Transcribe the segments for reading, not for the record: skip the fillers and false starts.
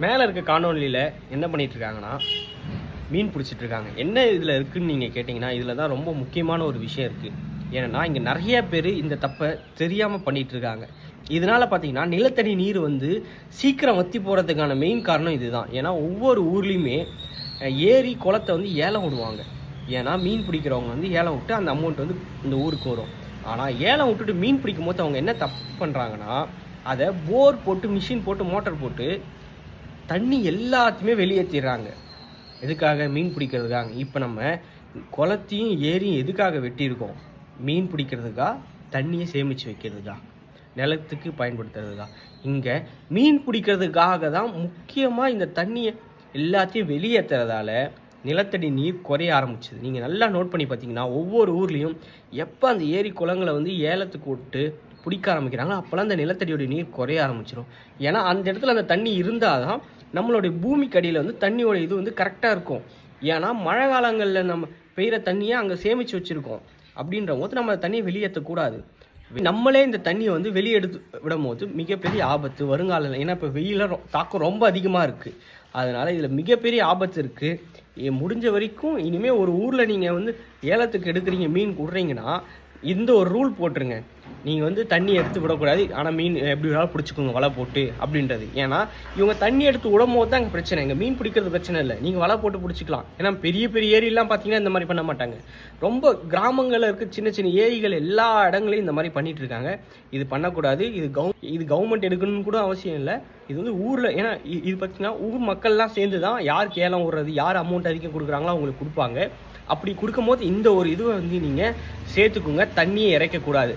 மேலே இருக்க காணொலியில் என்ன பண்ணிட்டு இருக்காங்கன்னா மீன் பிடிச்சிட்டு இருக்காங்க. என்ன இதில் இருக்குதுன்னு நீங்கள் கேட்டிங்கன்னா இதில் தான் ரொம்ப முக்கியமான ஒரு விஷயம் இருக்குது. ஏன்னா இங்கே நிறைய பேர் இந்த தப்பை தெரியாமல் பண்ணிகிட்டு இருக்காங்க. இதனால் பார்த்தீங்கன்னா நிலத்தடி நீர் வந்து சீக்கிரம் வற்றி போகிறதுக்கான மெயின் காரணம் இதுதான். ஏன்னா ஒவ்வொரு ஊர்லேயுமே ஏரி குளத்தை வந்து ஏலம் விடுவாங்க. ஏன்னா மீன் பிடிக்கிறவங்க வந்து ஏலம் விட்டு அந்த அமௌண்ட் வந்து இந்த ஊருக்கு வரும். ஆனால் ஏலம் விட்டுட்டு மீன் பிடிக்கும் போது அவங்க என்ன தப்பு பண்ணுறாங்கன்னா அதை போர் போட்டு மிஷின் போட்டு மோட்டர் போட்டு தண்ணி எல்லாத்தையுமே வெளியேற்றிடுறாங்க. எதுக்காக? மீன் பிடிக்கிறதுக்காக. இப்போ நம்ம குளத்தையும் ஏரியும் எதுக்காக வெட்டியிருக்கோம்? மீன் பிடிக்கிறதுக்கா, தண்ணியை சேமித்து வைக்கிறதுக்கா, நிலத்துக்கு பயன்படுத்துறதுக்கா? இங்கே மீன் பிடிக்கிறதுக்காக தான் முக்கியமாக இந்த தண்ணியை எல்லாத்தையும் வெளியேற்றுறதால நிலத்தடி நீர் குறைய ஆரம்பிச்சுது. நீங்கள் நல்லா நோட் பண்ணி பார்த்தீங்கன்னா ஒவ்வொரு ஊர்லேயும் எப்போ அந்த ஏரி குளங்களை வந்து ஏலத்துக்கு விட்டு பிடிக்க ஆரம்பிக்கிறாங்களோ அப்போல்லாம் அந்த நிலத்தடியோடைய நீர் குறைய ஆரம்பிச்சிடும். ஏன்னா அந்த இடத்துல அந்த தண்ணி இருந்தால் தான் நம்மளுடைய பூமிக்கு அடியில் வந்து தண்ணியோட இது வந்து கரெக்டாக இருக்கும். ஏன்னா மழை காலங்களில் நம்ம பெய்கிற தண்ணியை அங்கே சேமித்து வச்சுருக்கோம். அப்படின்ற போது நம்ம அந்த தண்ணியை வெளியேற்றக்கூடாது. நம்மளே இந்த தண்ணியை வந்து வெளியெடுத்து விடும் போது மிகப்பெரிய ஆபத்து வருங்காலம். ஏன்னா இப்போ வெயில தாக்கம் ரொம்ப அதிகமாக இருக்குது. அதனால் இதில் மிகப்பெரிய ஆபத்து இருக்குது. முடிஞ்ச வரைக்கும் இனிமேல் ஒரு ஊரில் நீங்கள் வந்து ஏலத்துக்கு எடுக்கிறீங்க, மீன் விட்றீங்கன்னா இந்த ஒரு ரூல் போட்டுருங்க. நீங்கள் வந்து தண்ணி எடுத்து விடக்கூடாது, ஆனால் மீன் எப்படி வேணாலும் பிடிச்சிக்கோங்க வலை போட்டு அப்படின்றது. ஏன்னா இவங்க தண்ணி எடுத்து விடும் போது தான் அங்கே பிரச்சனை. இங்கே மீன் பிடிக்கிறது பிரச்சனை இல்லை, நீங்கள் வலை போட்டு பிடிச்சிக்கலாம். ஏன்னா பெரிய பெரிய ஏரியெல்லாம் பார்த்தீங்கன்னா இந்த மாதிரி பண்ண மாட்டாங்க. ரொம்ப கிராமங்களில் இருக்க சின்ன சின்ன ஏரிகள் எல்லா இடங்களையும் இந்த மாதிரி பண்ணிட்டு இருக்காங்க. இது பண்ணக்கூடாது. இது கவர்மெண்ட் எடுக்கணும்னு கூட அவசியம் இல்லை. இது வந்து ஊரில், ஏன்னா இது பார்த்தீங்கன்னா ஊர் மக்கள்லாம் சேர்ந்து தான் யாருக்கு ஏலம் விடுறது, யார் அமௌண்ட் அதிகம் கொடுக்குறாங்களோ அவங்களுக்கு கொடுப்பாங்க. அப்படி கொடுக்கும் போது இந்த ஒரு இதுவை வந்து நீங்கள் சேர்த்துக்குங்க. தண்ணியை இறைக்கக்கூடாது.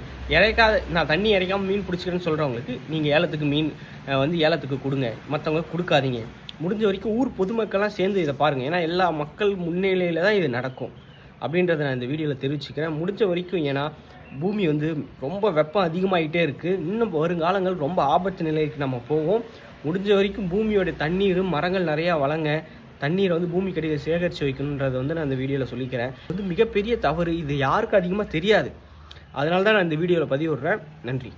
நான் தண்ணி இறைக்காமல் மீன் பிடிச்சிக்கிறேன்னு சொல்கிறவங்களுக்கு நீங்கள் ஏலத்துக்கு மீன் வந்து ஏலத்துக்கு கொடுங்க, மற்றவங்க கொடுக்காதீங்க. முடிஞ்ச வரைக்கும் ஊர் பொதுமக்கள்லாம் சேர்ந்து இதை பாருங்கள். ஏன்னா எல்லா மக்கள் முன்னிலையில் தான் இது நடக்கும் அப்படின்றத நான் இந்த வீடியோவில் தெரிவிச்சுக்கிறேன். முடிஞ்ச வரைக்கும், ஏன்னா பூமி வந்து ரொம்ப வெப்பம் அதிகமாகிட்டே இருக்குது. இன்னும் வருங்காலங்கள் ரொம்ப ஆபத்து நிலைக்கு நம்ம போவோம். முடிஞ்ச வரைக்கும் பூமியோட தண்ணீர் மரங்கள் நிறையா வளங்க, தண்ணீரை வந்து பூமிக்கு அடியில் சேகரித்து வைக்கணுன்றதை வந்து நான் இந்த வீடியோவில் சொல்லிக்கிறேன். இது மிகப்பெரிய தவறு. இது யாருக்கும் அதிகமாக தெரியாது. அதனால தான் நான் இந்த வீடியோவில் பதிவிடுறேன். நன்றி.